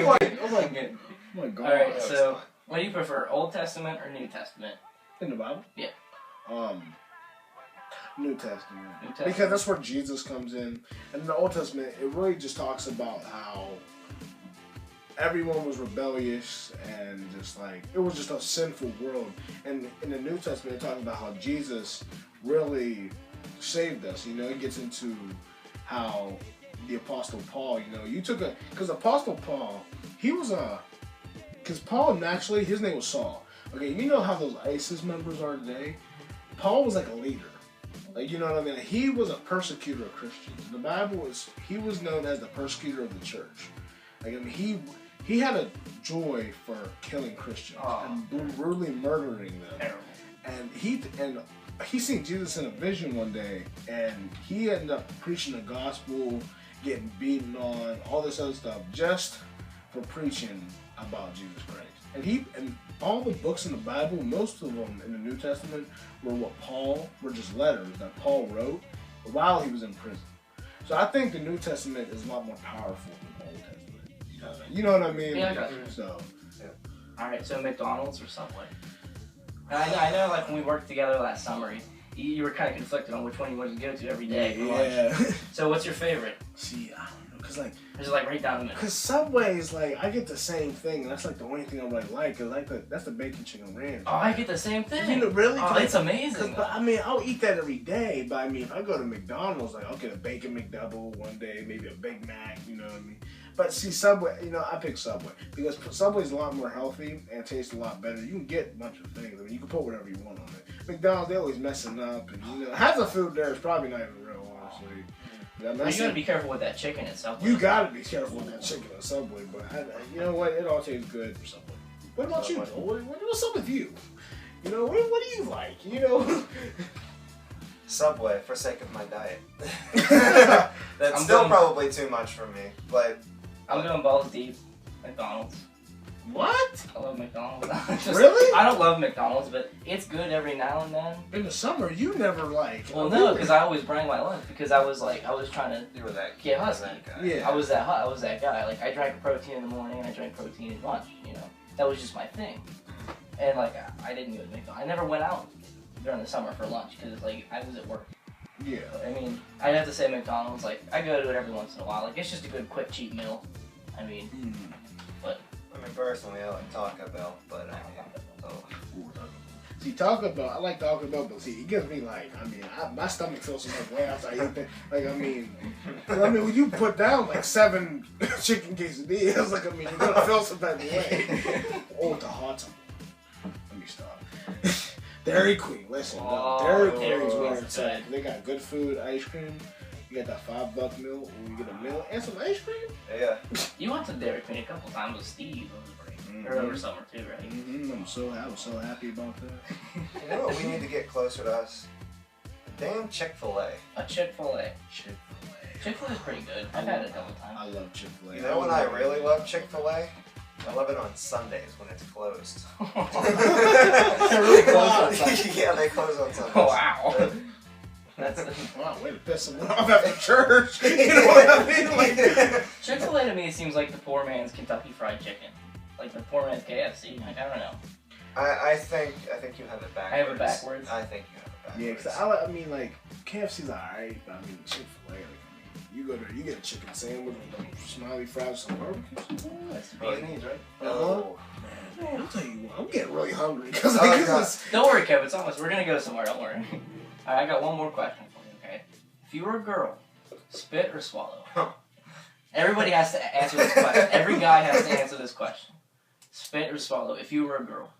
What? Oh my God. Alright, so what do you prefer, Old Testament or New Testament? In the Bible? Yeah. New Testament. New Testament. Because that's where Jesus comes in. And in the Old Testament, it really just talks about how everyone was rebellious and just like, it was just a sinful world. And in the New Testament, it talks about how Jesus really saved us. You know, it gets into how the Apostle Paul, you know, because Apostle Paul, because Paul naturally, his name was Saul. Okay, you know how those ISIS members are today? Paul was like a leader. Like, you know what I mean? Like, he was a persecutor of Christians. The Bible he was known as the persecutor of the church. Like, I mean, he had a joy for killing Christians and brutally murdering them. Terrible. And he seen Jesus in a vision one day, and he ended up preaching the gospel, getting beaten on, all this other stuff, just for preaching about Jesus Christ. And all the books in the Bible, most of them in the New Testament, were just letters that Paul wrote while he was in prison. So I think the New Testament is a lot more powerful than the Old Testament. You know what I mean? Yeah, I got you. So. All right, so McDonald's or Subway? And I know, like when we worked together last summer, you were kind of conflicted on which one you wanted to go to every day for lunch. So what's your favorite? See, I don't know, cause like. Is it like right down the middle? Cause Subway's like I get the same thing, and that's like the only thing I really like. Cause that's the bacon chicken ranch. Oh, I get the same thing. You know, really? Oh, it's amazing. But I mean, I'll eat that every day. But I mean, if I go to McDonald's, like I'll get a bacon McDouble one day, maybe a Big Mac. You know what I mean? But see, Subway, you know, I pick Subway because Subway's a lot more healthy and tastes a lot better. You can get a bunch of things. I mean, you can put whatever you want on it. McDonald's, they're always messing up, and you know, half the food there is probably not even real, honestly. You gotta be careful with that chicken at Subway. You gotta be careful with that chicken at Subway, but you know what? It all tastes good for Subway. What about you, Joel? What's up with you? You know, what do you like? You know? Subway, for sake of my diet. That's probably too much for me, but... I'm going balls deep. McDonald's. What? I love McDonald's. Really? I don't love McDonald's, but it's good every now and then. In the summer, you never like... Well, no, because I always bring my lunch because I was trying to... You were that get husky. guy. Yeah. I was that guy. Like, I drank protein in the morning and I drank protein at lunch, you know. That was just my thing. And, like, I didn't go to McDonald's. I never went out during the summer for lunch because, like, I was at work. Yeah. I mean, I'd have to say McDonald's, like, I go to it every once in a while. Like, it's just a good, quick, cheap meal. I mean, but... I mean, personally, I like Taco Bell, but See, Taco Bell, I like Taco Bell, but see, it gives me like, I mean, my stomach feels so much way after I eat that. Like, I mean, when you put down like 7 chicken quesadillas, like, I mean, you're gonna feel some type of way. Oh, with the hot sauce. Let me stop. Dairy Queen, listen, Dairy Queen's where it's at. They got good food, ice cream. You got that $5 meal, or you get a meal and some ice cream. Yeah. You went to Dairy Queen a couple times with Steve over the break, or over summer too, right? I was so happy about that. You know what we need to get closer to us? A damn Chick-fil-A. A Chick-fil-A. Chick-fil-A is pretty good. I've had it a couple times. I love Chick-fil-A. You know when I really love Chick-fil-A? I love it on Sundays when it's closed. They're really closed on Sundays. Yeah, they close on Sundays. Oh, wow. That's wow, way to piss someone off after church. You know what I mean? Like, Chick-fil-A to me seems like the poor man's Kentucky Fried Chicken. Like the poor man's KFC. Like, I don't know. I think you have it backwards. I have it backwards? I think you have it backwards. yeah, because I mean, like, KFC's alright, but I mean, Chick-fil-A, like, I mean, you go there, you get a chicken sandwich with a smiley fries, some barbecue. That's the bee's knees, right? Oh. Man, I'll tell you what, I'm getting really hungry. Cause like, Don't worry, Kev, it's almost. We're gonna go somewhere, don't worry. Alright, I got one more question for you, okay? If you were a girl, spit or swallow? Everybody has to answer this question. Every guy has to answer this question. Spit or swallow if you were a girl?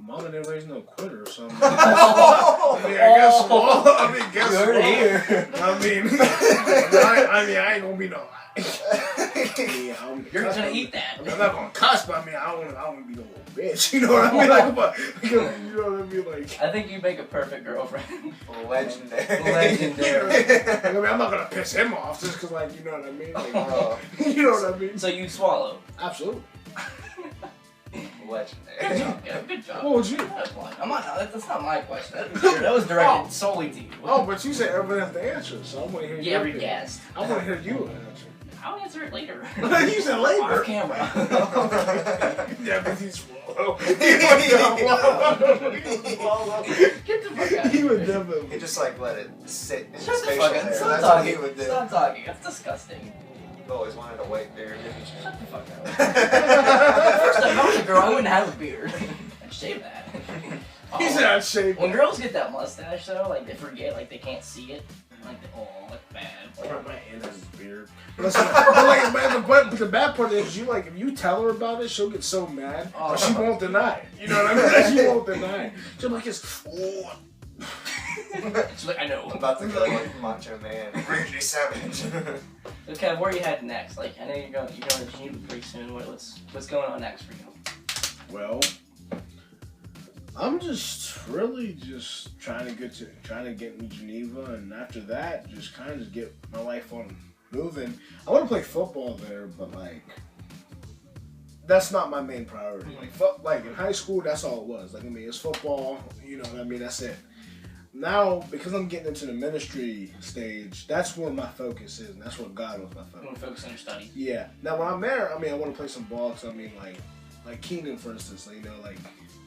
Mama didn't raise no quitter or something. Oh, I mean, I guess swallow. I mean, guess you heard it swallow. here. I mean, I ain't gonna be no... You're gonna eat that. I'm not gonna cuss, but I mean, I don't wanna be no little bitch. You know what I mean? Like, but, you know what I mean? Like, I think you make a perfect girlfriend. Legendary. Legendary. I mean, I'm not gonna piss him off just because, like, you know what I mean? Like, you know what I mean? So you swallow. Absolutely. Legendary. Good job, Kev. Good job. What would you? That's not my question. That was directed solely to you. Oh, but you said everyone has to answer, so I want to hear you. Every guest. I want to hear you answer. I'll answer it later. You said later. Off camera. Yeah, but he's swallow. Get the fuck out of He here. would definitely. He just like let it sit in Shut his the facial fuck hair. up. That's Stop what he talking. would do. Stop talking. That's disgusting. You always wanted a white beard, didn't you? Shut the fuck up. First, if I was a girl, I wouldn't have a beard. I'd shave that. He said I'd shave. When girls get that mustache, though, like, they forget, like, they can't see it. Like, that's bad. Or my aunt has his beard. Listen, but the bad part is, if you tell her about it, she'll get so mad, but she won't deny it. You know what I mean? She won't deny it. She'll be like, She's like, I know. I'm about to go like Macho Man, Randy Savage. So Kev, where are you heading next? Like, I know you're going to Geneva pretty soon. What's going on next for you? Well, I'm just really trying to get in Geneva, and after that, just kind of get my life on moving. I want to play football there, but like that's not my main priority. Like in high school, that's all it was. Like I mean, it's football. You know what I mean? That's it. Now, because I'm getting into the ministry stage, that's where my focus is, and that's where God was my focus. You want to focus on your study? Yeah. Now, when I'm there, I mean, I want to play some ball. Cause I mean, like Keenan, for instance, like, you know, like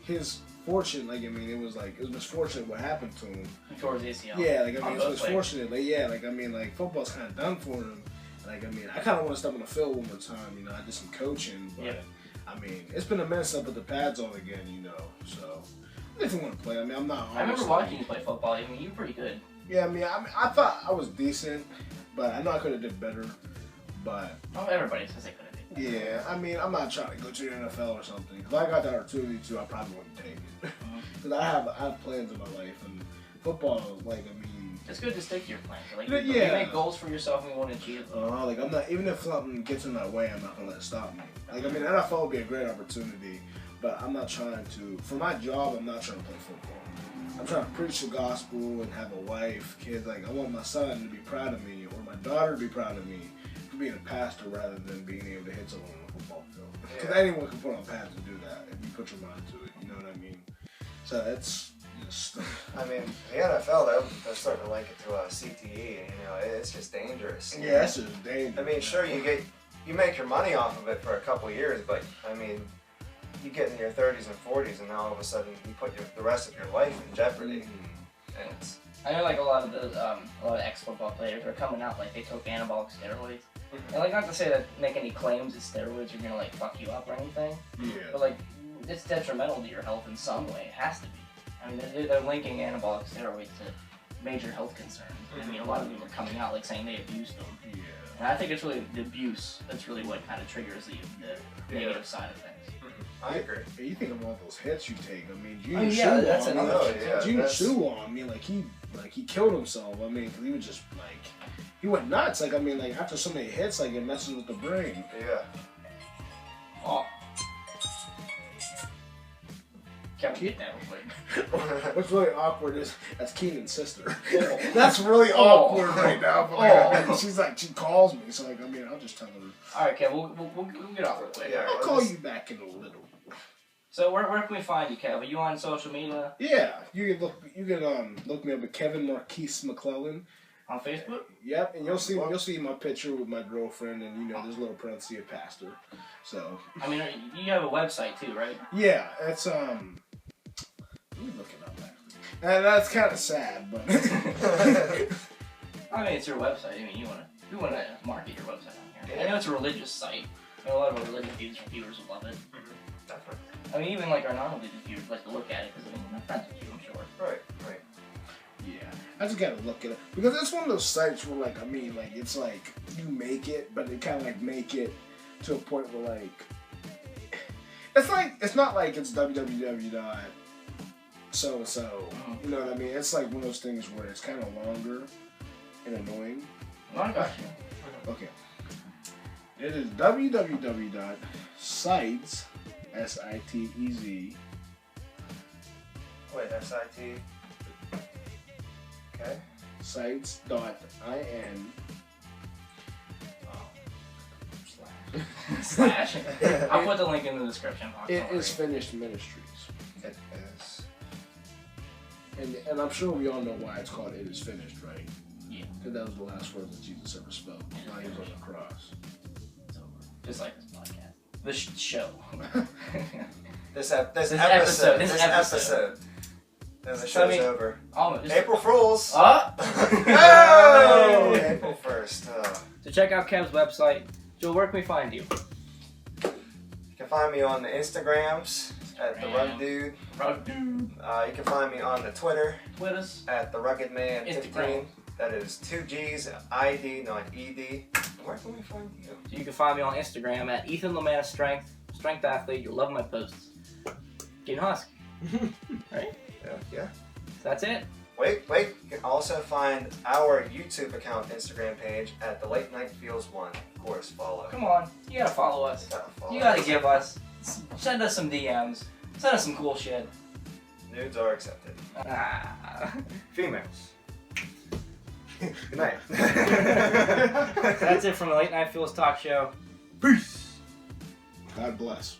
his fortune, like I mean, it was misfortunate what happened to him. Towards ACL. Yeah, like I mean, it was misfortunate. Like yeah, like I mean, like football's kind of done for him. Like I mean, I kind of want to step on the field one more time. You know, I did some coaching, but I mean, it's been a minute since I put the pads on again. You know, so I definitely want to play. I mean, I'm not. I remember watching you play football. I mean, you were pretty good. Yeah, I mean, I thought I was decent, but I know I could have did better. But everybody says they could have. Yeah, I mean, I'm not trying to go to the NFL or something. If I got the opportunity to, I probably wouldn't take it. Because I have plans in my life, and football, like, I mean... It's good to stick to your plans. Like, yeah. You make goals for yourself and you want to achieve them. Like, I'm not... Even if something gets in my way, I'm not going to let it stop me. Like, I mean, NFL would be a great opportunity, but I'm not trying to... For my job, I'm not trying to play football. I'm trying to preach the gospel and have a wife, kids. Like, I want my son to be proud of me, or my daughter to be proud of me. Being a pastor rather than being able to hit someone on a football field. Because anyone can put on pads and do that if you put your mind to it. You know what I mean? So that's just. I mean, the NFL, they're starting to link it to CTE, and you know, it's just dangerous. Yeah, it's just dangerous. I mean, sure, you make your money off of it for a couple of years, but I mean, you get in your 30s and 40s, and now all of a sudden you put the rest of your life in jeopardy. And it's. I know, like a lot of ex-football players are coming out like they took anabolic steroids. And like, not to say that make any claims that steroids are gonna like fuck you up or anything. Yeah. But like, it's detrimental to your health in some way. It has to be. I mean, they're linking anabolic steroids to major health concerns. I mean, a lot of them are coming out like saying they abused them. Yeah. And I think it's really the abuse that's really what kind of triggers the negative side of things. I agree. And you think of all those hits you take. I mean, that's another. Gene Shuon, I mean, like he killed himself. I mean, cause he was just like, he went nuts. Like I mean, like after so many hits, like it messes with the brain. Yeah. Oh. Can't get that real quick. What's really awkward is that's Keenan's sister. That's really awkward right now. But like, she's like, she calls me, so like I mean, I'll just tell her. All right, Kev, we'll get off real quick. Yeah, I'll call you back in a little. So where can we find you, Kev? Are you on social media? Yeah, you can look me up at Kevin Marquis McClellan on Facebook. Yep, and you'll see my picture with my girlfriend, and you know there's a little parenthesis of pastor. So I mean, you have a website too, right? Yeah, it's Let me look it up actually. And that's kind of sad, but I mean it's your website. I mean you want to market your website on here. I know it's a religious site. I know a lot of our religious viewers will love it. Definitely. I mean, even like our non-religious viewers like to look at it because I mean, they're friends with you, I'm sure. Right. Yeah, I just gotta look at it because it's one of those sites where, like, I mean, like it's like you make it, but they kind of like make it to a point where like it's not like it's www. So and so. You know what I mean? It's like one of those things where it's kind of longer and annoying. No, I got you. Okay. It is www.sites. SITEZ. Wait, SIT. Okay. Sites.in. Slash. I'll put the link in the description box. It is Finished Ministries. It is. And I'm sure we all know why it's called It Is Finished, right? Yeah. Because that was the last words that Jesus ever spoke while he was on the cross. It's over. Just like this podcast. This show. This episode. And the show's over. April Fools. Oh! April 1st. So check out Kev's website. Joel, where can we find you? You can find me on the Instagrams at The Rug Dude. You can find me on the Twitters at The Rugged Man 15. That is 2 G's, ID, not ED. Where can we find you? So you can find me on Instagram at Ethan Lamana Strength Athlete. You'll love my posts. Getting husky. Right? Yeah. So that's it. Wait. You can also find our YouTube account, Instagram page at the Late Night Feels 1. Of course, follow. Come on, you gotta follow us. You gotta give us. Send us some DMs. Send us some cool shit. Nudes are accepted. Females. Good night. That's it from the Late Night Feels Talk Show. Peace. God bless.